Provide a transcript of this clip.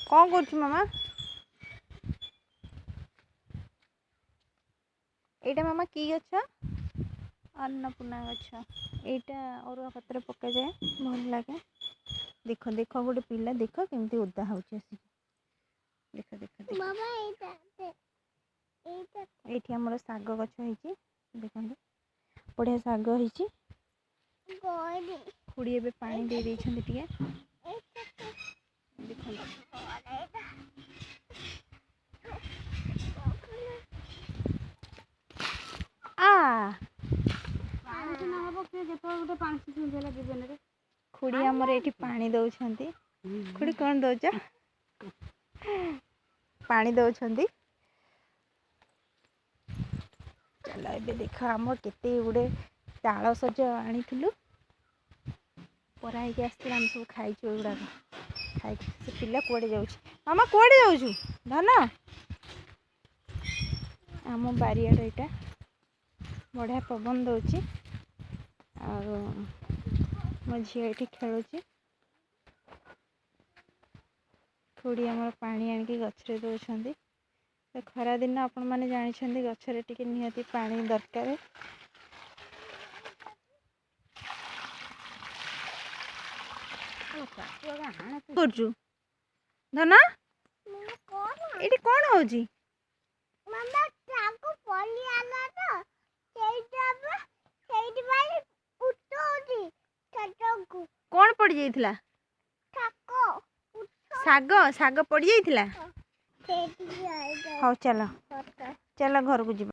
कौन कर मामा एटा मामा की गछ अन्नपूर्णा गछ एटा अरुआ पत्र पका जाए भल लगे देख देख गोटे पिला देख केमती ओदा हो देख देख ये आमर शाग गछ देख बढ़िया शाग हो खुड़ी ए पानी दे देते खुड़ी आमर ये पानी दौरान खुड़ी कौन दौच पानी दौरान चलो ए देख आम केते गुड़े ताल सज आनी परा होगी आसती आम सब खाइचु एगुड़ाक खाई से पिला कौड़े जाऊँ मामा कौड़े जाऊँ धन आम बारियाड़ यहाँ बढ़िया पवन दौची मो झी ये खेलुची थोड़ी आम पानी आणिकी गचरे दौरान खरा दिन आपण मैंने जानी गचरे टी निहाती पानी दरकार धन ये कौन हो कौन पड़ जाइथिला साग साग पड़ जाइथिला हाँ चलो चलो घर को जी।